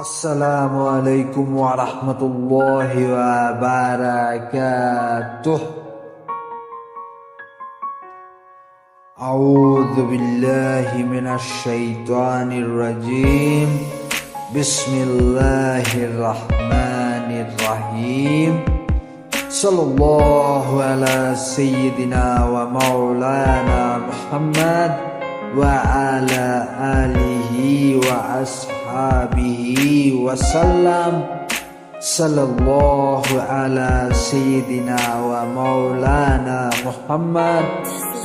আসসালামু আলাইকুম ওয়া রাহমাতুল্লাহি ওয়া বারাকাতুহ। আউযু বিল্লাহি মিনাশ শাইতানির রাজীম। বিসমিল্লাহির রাহমানির রাহিম। সাল্লাল্লাহু আলা সাইয়্যিদিনা ওয়া মাওলানা মুহাম্মদ ওয়া আলা আলিহি ওয়া আসহাবিহি ওয়া সাল্লাম। সাল্লাল্লাহু আলা সাইয়্যিদিনা ওয়া মাওলানা মুহাম্মদ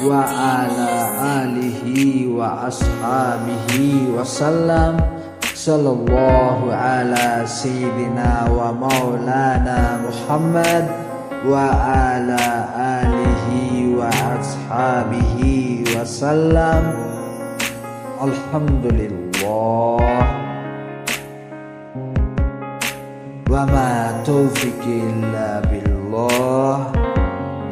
ওয়া আলা আলিহি ওয়া আসহাবিহি ওয়া সাল্লাম। সাল্লাল্লাহু আলা সাইয়্যিদিনা ওয়া মাওলানা মুহাম্মদ ওয়া আলা আলিহি ওয়া আসহাবিহি ওয়া সাল্লাম। আলহামদুলিল্লাহ। ওয়া মা তাওফিকি ইল্লা বিল্লাহ।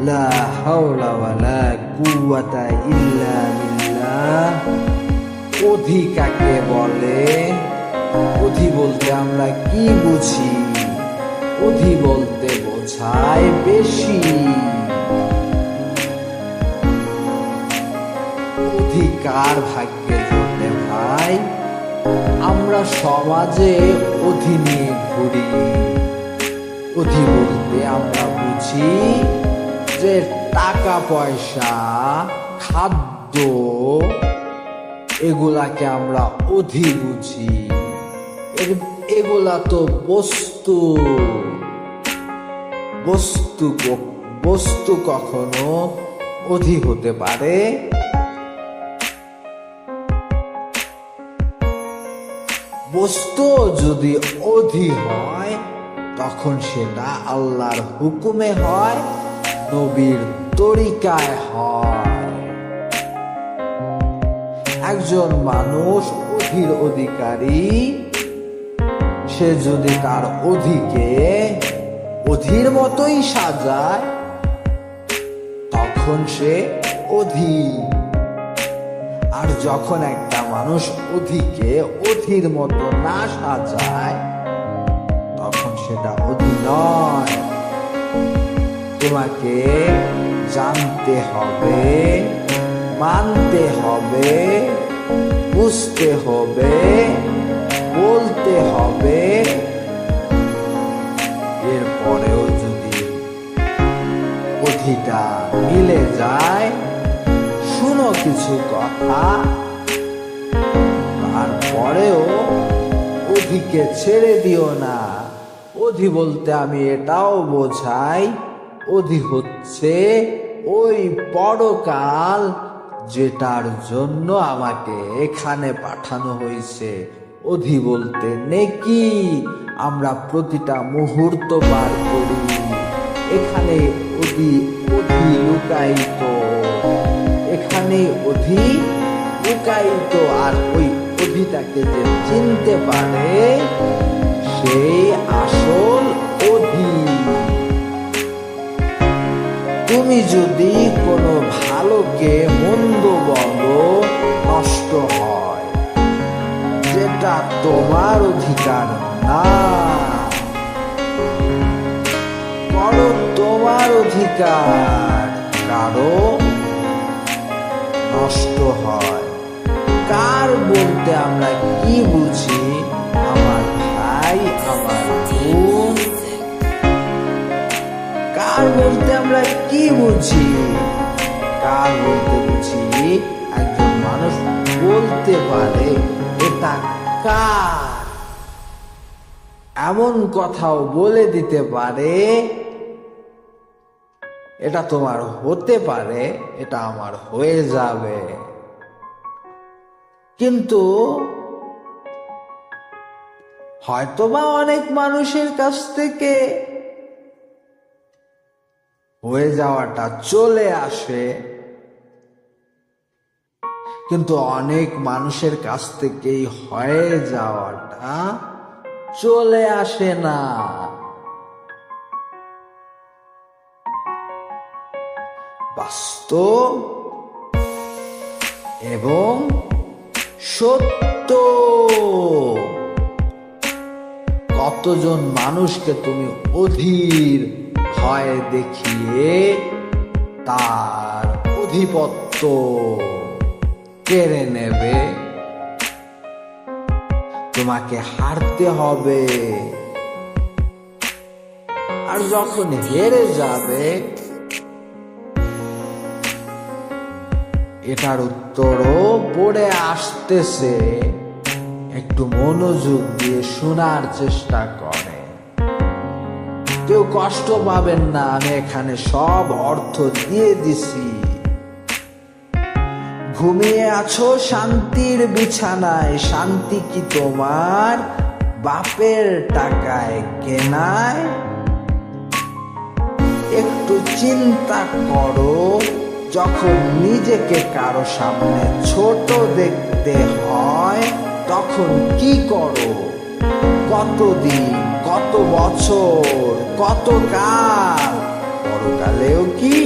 লা হাওলা ওয়া লা কুওয়াতা ইল্লা বিল্লাহ। অধি কাকে বলে? অধি বলতে আমরা কি বুঝি? অধি বলতে বোঝায় বেশি। অধিকার ভাগ্যে জোটে ভাই। আমরা সমাজে অধি নিয়ে ঘুরি। অধি বলতে আমরা বুঝি যে টাকা পয়সা, খাদ্য, এগুলাকে আমরা অধি বুঝি। এগুলা তো বস্তু। বস্তু কখনো অধি হতে পারে? বস্তু যদি অধি হয় তখন সেটা আল্লাহর হুকুমে হয়, নবীর তরিকায় হয়। একজন মানুষ অধির অধিকারী, সে যদি তার অধিকে অধির মতোই সাজায় তখন সে অধি। আর যখন একটা মানুষ অধিকে অধির মতো না সাজায় তখন সেটা অধি নয়। তোমাকে জানতে হবে, মানতে হবে, বুঝতে হবে, বলতে হবে। এরপরেও যদি অধিটা মিলে যায়, শুনো কিছু কথা, তারপরেও অধিকে ছেড়ে দিও না। অধি বলতে আমি এটাও বোঝাই, অধি হচ্ছে ওই পরকাল যেটার জন্য আমাকে এখানে পাঠানো হয়েছে। অধি বলতে নেকি। আমরা প্রতিটা মুহূর্ত পার করি, এখানে অধি লুকায়িত, এখানে অধি লুকায়িত। আর ওই অধিটাকে যে চিনতে পারে সেই আসল অধি। তুমি যদি কোনো ভালোকে মন্দ বলো, নষ্ট হয়, যেটা তোমার অধিকার না। করো তোমার অধিকার, কারো নষ্ট হয়। কার বলতে আমরা কি বুঝি? আমার ভাই, আমার বোন। কার বলতে আমরা কি বুঝি? কার বলতে বুঝি একজন মানুষ বলতে পারে এটা কার। এমন কথাও বলে দিতে পারে এটা তোমার হতে পারে, এটা আমার হয়ে যাবে। কিন্তু হয়তোবা অনেক মানুষের কাছ থেকে হয়ে যাওয়াটা চলে আসে, কিন্তু অনেক মানুষের কাছ থেকেই হয়ে যাওয়াটা চলে আসে না। বাস্তব এবং সত্য। কতজন মানুষকে তুমি অধীর ভয় দেখিয়ে তার অধিপত্য কেড়ে নেবে। তোমাকে হারতে হবে, আর যখন হেরে যাবে এটার উত্তরও পড়ে আসতেছে, একটু মনোযোগ দিয়ে শোনার চেষ্টা করে। কেউ কষ্ট পাবেন না, আমি এখানে সব অর্থ দিয়ে দিছি। ঘুমিয়ে আছো শান্তির বিছানায়, শান্তি কি তোমার বাপের টাকায় কেনায়? একটু চিন্তা করো, যখন নিজেকে কারো সামনে ছোট দেখতে হয় তখন কি করো? কতদিন, কত বছর, কত কাল, পরকালেও কি?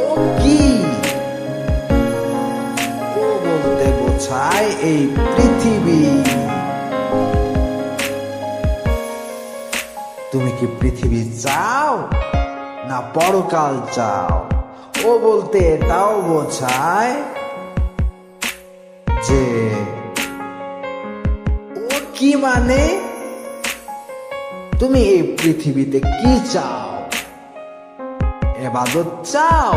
ও কি? ও বলতে বোঝায় এই পৃথিবী। তুমি কি পৃথিবী চাও না পরকাল চাও? ও বলতে এটাও বোঝায় যে ও কি মানে তুমি এই পৃথিবীতে কি চাও? ইবাদত চাও,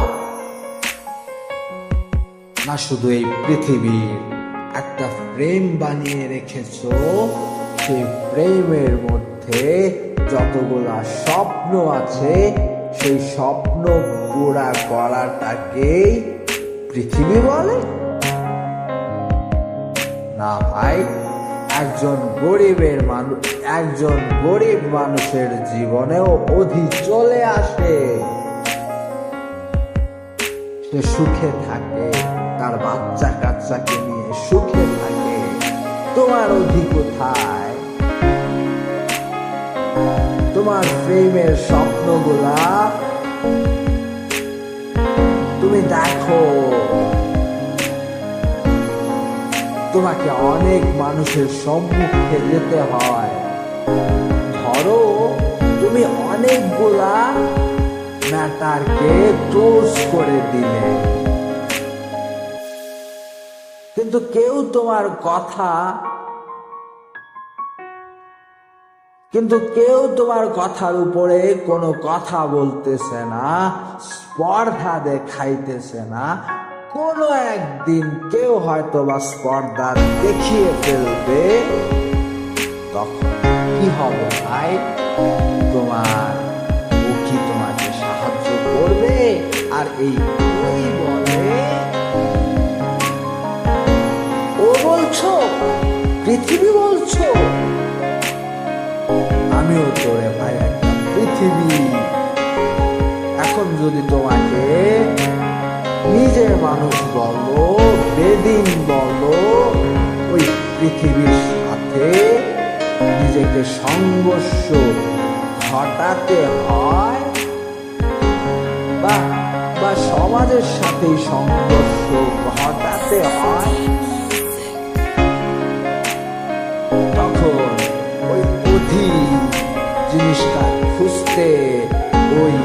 না শুধু এই পৃথিবীর একটা ফ্রেম বানিয়ে রেখেছো, সেই ফ্রেমের মধ্যে যতগুলা স্বপ্ন আছে সেই স্বপ্ন পুরা করাটাকেই পৃথিবী বলে? না ভাই, একজন গরিব মানুষের জীবনেও অধি চলে আসে, সে সুখে থাকে, তার বাচ্চা কাচ্চাকে নিয়ে সুখে থাকে। তোমার অধি কোথায়? তোমার প্রেমের স্বপ্নগুলা তুমি দেখো। তোমাকে অনেক মানুষের সম্মুখে যেতে হয়। ধরো তুমি অনেকগুলা ম্যাটারকে ক্লোজ করে দিলে, কিন্তু কেউ তোমার কথার উপরে কোনো কথা বলতেছে না, স্পর্ধা দেখাইতেছে না। কোনো একদিন কেউ হয়তো বা স্পর্ধা দেখিয়ে ফেলবে, তখন কি হবে ভাই? ও কি তোমাকে সাহায্য করবে? আর এই বলে ও বলছো পৃথিবী, বলছো আমিও তো রে ভাই একটা পৃথিবী। এখন যদি তোমাকে নিজের মানুষ বলো, বেদিন বলো, ওই পৃথিবীর সাথে নিজেকে সংঘর্ষ ঘটাতে হয়, বা সমাজের সাথেই সংঘর্ষ ঘটাতে হয়, তখন ওই অধি জিনিসটা খুঁজতে, ওই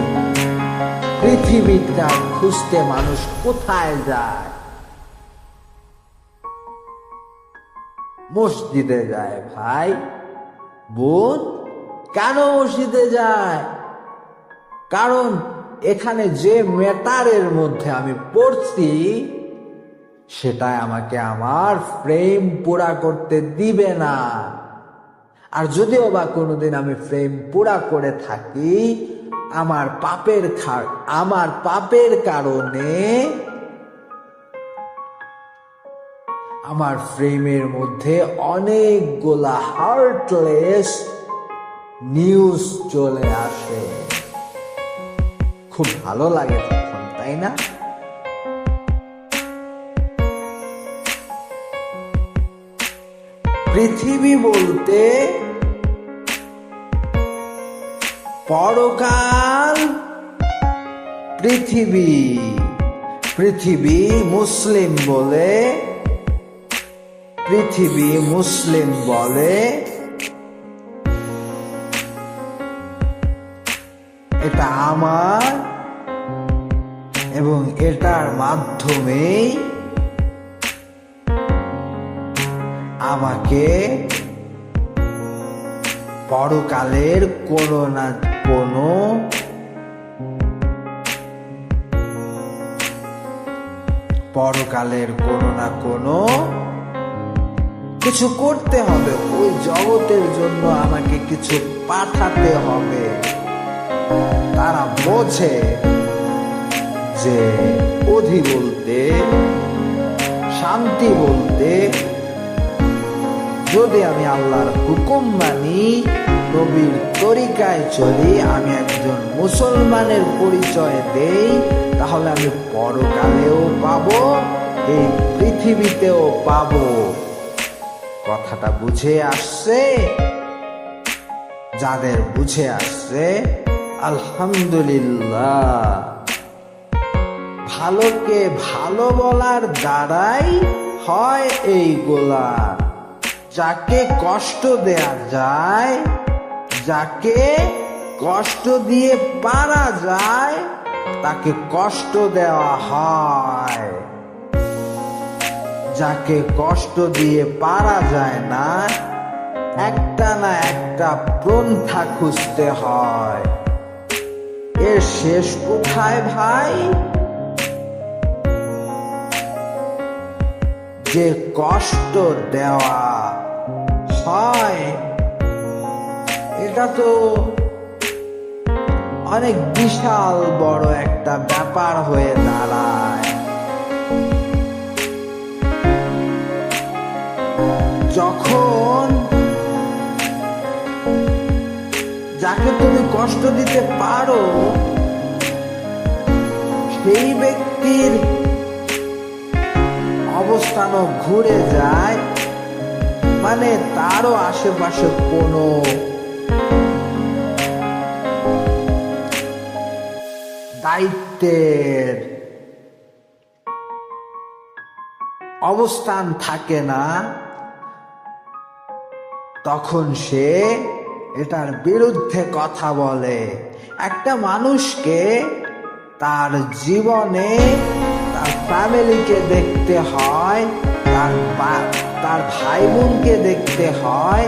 পৃথিবীটা খুঁজতে মানুষ কোথায় যায়? মসজিদে যায় ভাই বোন। কেন মসজিদে যায়? কারণ এখানে যে ম্যাটারের মধ্যে আমি পড়ছি সেটাই আমাকে আমার ফ্রেম পুরা করতে দিবে না। আর যদিও বা কোনোদিন আমি ফ্রেম পুরা করে থাকি, আমার পাপের কারণে আমার ফ্রেমের মধ্যে অনেকগুলা হার্টলেস নিউজ চলে আসে। খুব ভালো লাগে তখন, তাই না? পৃথিবী বলতে পরকাল, পৃথিবী মুসলিম বলে এটা আমার, এবং এটার মাধ্যমেই আমাকে পরকালের কোনো না কোনো কিছু করতে হবে, ওই জগতের জন্য আমাকে কিছু পাঠাতে হবে। তারা বোঝে যে অধি বলতে, শান্তি বলতে, যদি আমি আল্লাহর হুকুম মানি, নবীর তরিকায় চলি, আমি একজন মুসলমানের পরিচয় দেই, তাহলে আমি পরকালেও পাবো, এই পৃথিবীতেও পাবো। কথাটা বুঝে আসছে? যাদের বুঝে আসছে আলহামদুলিল্লাহ। ভালোকে ভালো বলার দ্বারাই হয় এইগুলা। যাকে কষ্ট দেয়া যায়, যাকে কষ্ট দিয়ে পারা যায়, তাকে কষ্ট দেওয়া হয়। যাকে কষ্ট দিয়ে পারা যায় না, একটা না একটা পন্থা খুঁজতে হয়। এর শেষ কোথায় ভাই? যে কষ্ট দেওয়া হয়, এটা তো অনেক বিশাল বড় একটা ব্যাপার হয়ে দাঁড়ায়। যখন যাকে তুমি কষ্ট দিতে পারো, সেই ব্যক্তির অবস্থানও ঘুরে যায়, মানে তারও আশেপাশে কোনো দায়িত্বের অবস্থান থাকে না। তখন সে এটার বিরুদ্ধে কথা বলে। একটা মানুষকে তার জীবনে তার ফ্যামিলিকে দেখতে হয়, তার ভাই বোনকে দেখতে হয়,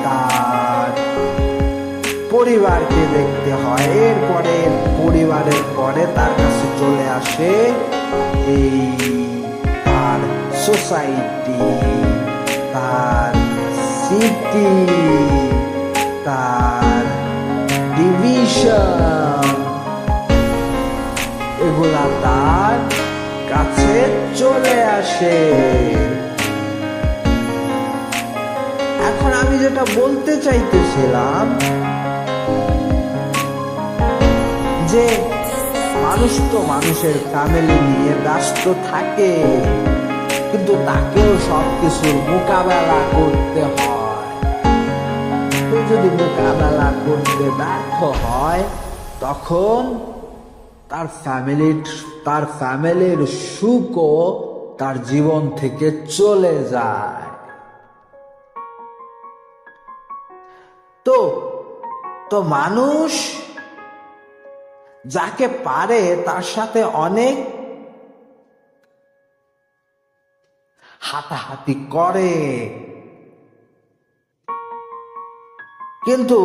তার পরিবারকে দেখতে হয়। এরপরে পরিবারের পরে তার কাছে চলে আসে এই তার সোসাইটি, তার সিটি, তার ডিভিশন, এগুলা তার কাছে চলে আসে। এখন আমি যেটা বলতে চাইতেছিলাম, যে মানুষ তো মানুষের ফ্যামিলি নিয়ে ব্যস্ত থাকে, কিন্তু তাকেও সবকিছুর মোকাবেলা করতে হয়। যদি মোকাবেলা করতে ব্যর্থ হয়, তখন তার ফ্যামিলির সুখও তার জীবন থেকে চলে যায়। তো মানুষ যাকে পারে তার সাথে অনেক হাতাহাতি করে, কিন্তু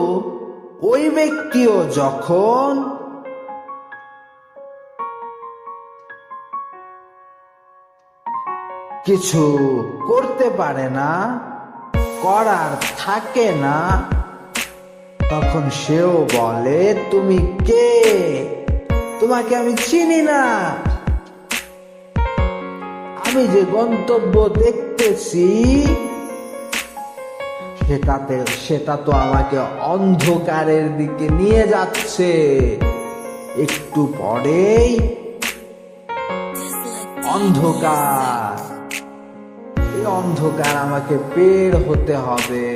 ওই ব্যক্তিও যখন কিছু করতে পারে না, করার থাকে না, তখন সেও বলে, তুমি কে? তোমাকে আমি চিনি না। আমি যে গন্তব্য দেখতেছি সেটা তো আমাকে অন্ধকারের দিকে নিয়ে যাচ্ছে। একটু পরেই অন্ধকার, এই অন্ধকার আমাকে বের হতে হবে,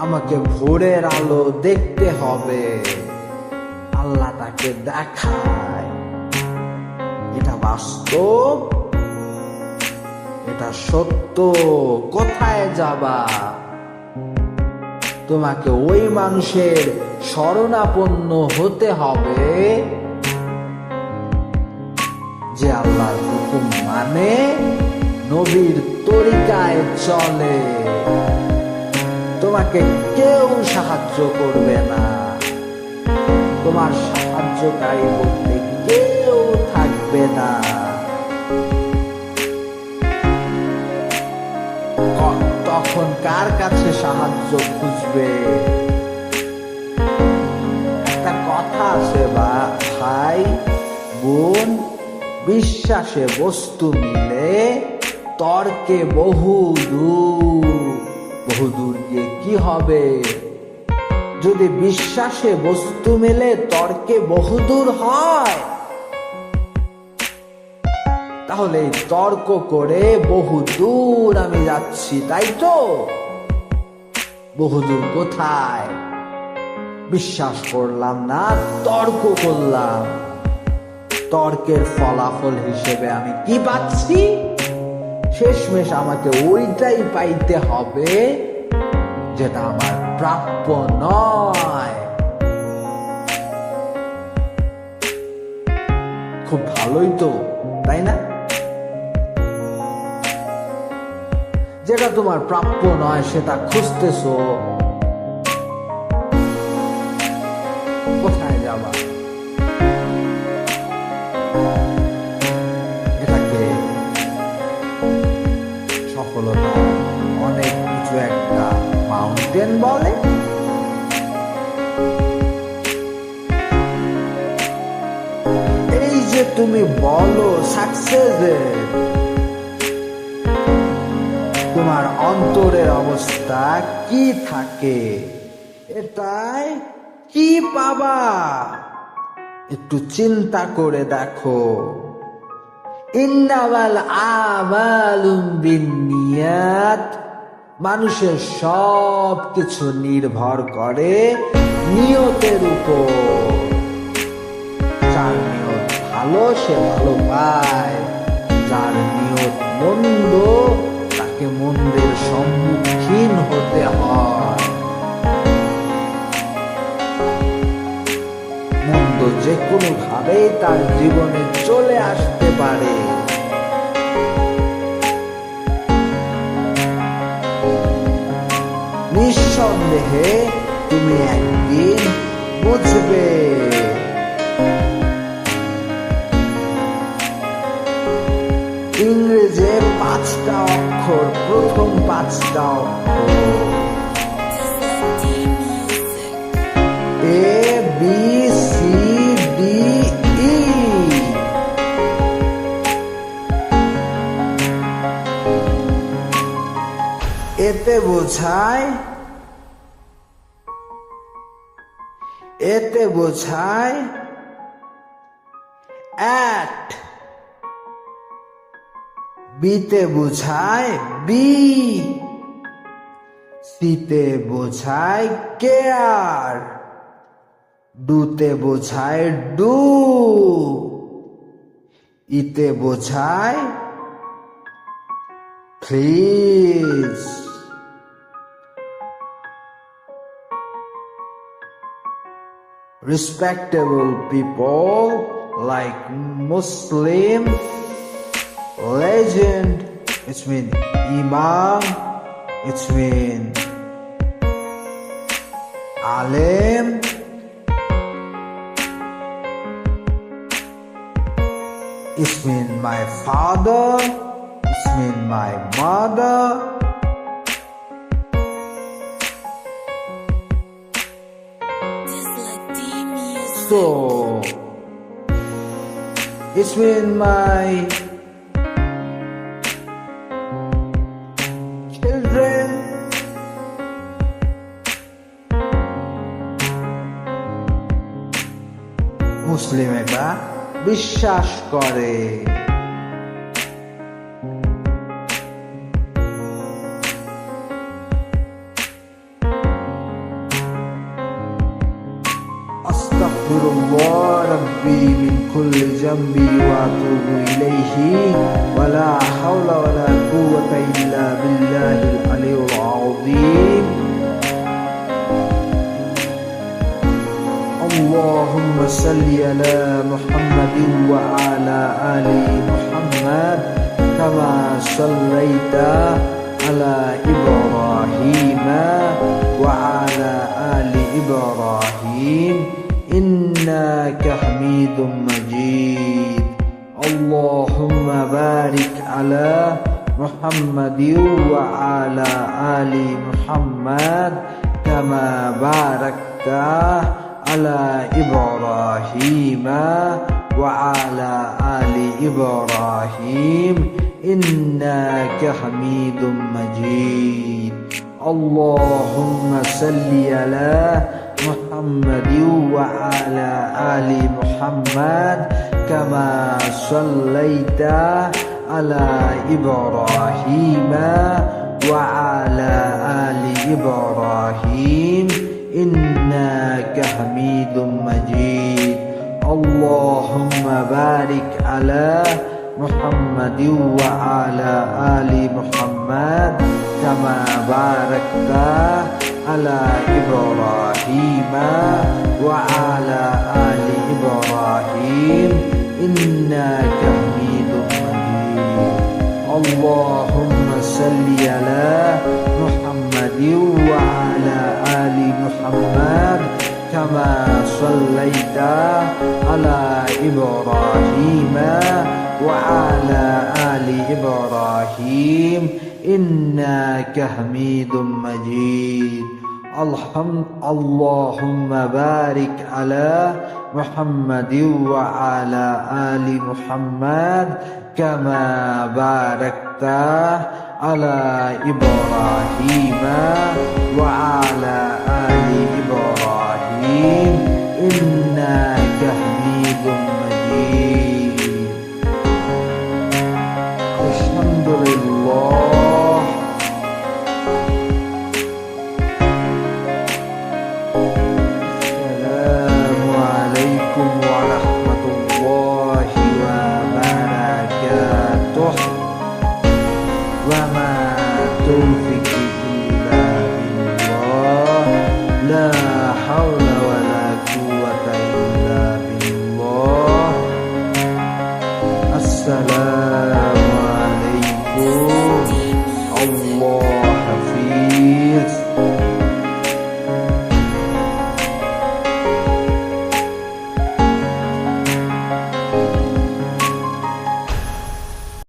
আমাকে ভোরের আলো দেখতে হবে। আল্লাহ তাকে দেখায়, এটা বাস্তব, এটা সত্য। কোথায় যাবা? তোমাকে ওই মানুষের শরণাপন্ন হতে হবে যে আল্লাহর হুকুম মানে, নবীর তরিকায় চলে। তোমাকে কেউ সাহায্য করবে না, তোমার সাহায্যকারী বলতে কেউ থাকবে না। তখন কার কাছে সাহায্য খুঁজবে? একটা কথা আছে ভাই বোন, বিশ্বাসে বস্তু মিলে তর্কে বহুদূর গিয়ে কি হবে? যদি বিশ্বাসে বস্তু মেলে তর্কে বহুদূর হয়, তাহলে তর্ক করে বহুদূর আমি যাচ্ছি, তাই তো? বহুদূর কোথায়? বিশ্বাস করলাম না, তর্ক করলাম। তর্কের ফলাফল হিসেবে আমি কি পাচ্ছি? শেষমেশ আমাকে ওইটাই পাইতে হবে যেটা আমার প্রাপ্য নয়। খুব ভালোই তো, তাই না? যেটা তোমার প্রাপ্য নয় সেটা খুঁজতেছো, কোথায় যাবা? এটাকে সফলতা অনেক কিছু একটা মাউন্টেন বলে। এই যে তুমি বলো সাকসেসের, তোমার অন্তরের অবস্থা কি থাকে? এটাই কি পাবা? একটু চিন্তা করে দেখো। ইন্নামাল আমালু বিন্নিয়াত, মানুষের সব কিছু নির্ভর করে নিয়তের উপর। যার নিয়ত ভালো সে ভালো পায়, যার নিয়ত মন্দ তাকে মন্দের সম্মুখীন হতে হয়। মন্দ যে কোনো ভাবেই তার জীবনে চলে আসতে পারে। নিঃসন্দেহে তুমি একদিন বুঝবে। ইংরেজি 5টা অক্ষর, প্রথম 5টা অক্ষর ABCDE। এতে বোঝায় অ্যাট, বিতে বোঝায় বি, সিতে বোঝায় কেয়ার, ডুতে বোঝায় ডু, ইতে বোঝায় please. Respectable people like Muslim legend, it's mean Imam, it's mean Alim, it's mean my father, it's mean my mother. So it's mean my children, মুসলিম এটা বিশ্বাস করে। আস্তাগফিরুল্লাহ রাব্বি মিন কুল্লি যামবি ওয়া আতুবু ইলাইহি ওয়া লা হাওলা ওয়া লা কুওয়াতা ইল্লা বিল্লাহিল আলিয়্যিল আযীম। salli ala Muhammadin wa ala ali Muhammad kama sallaita ala Ibrahim wa ala ali Ibrahim innaka Hamidum Majid. Allahumma barik ala Muhammadin wa ala ali Muhammad kama barakta ala Ibrahim wa ala ali Ibrahim innaka Hamidum Majid. Allahumma salli ala Muhammadin wa ala ali Muhammad kama sallaita ala Ibrahim wa ala ali Ibrahim innaka Hamidum Majid. Allahumma barik ala Muhammadin wa ala ali Muhammad kama barakta ala Ibrahim wa ala ali Ibrahim innaka Hamidum Majid. Allahumma salli ala Muhammadin wa ala ali Muhammad kama sallaita ala Ibrahim wa ala ali Ibrahim innaka Hamidum Majid. Allahumma barik ala Muhammadin wa ala ali Muhammad kama barakta ala Ibrahim wa ala ali Ibrahim innaka Hamidum Majid. Alhamdulillah. Assalamualaikum warahmatullahi wabarakatuh. Wa ma taufiq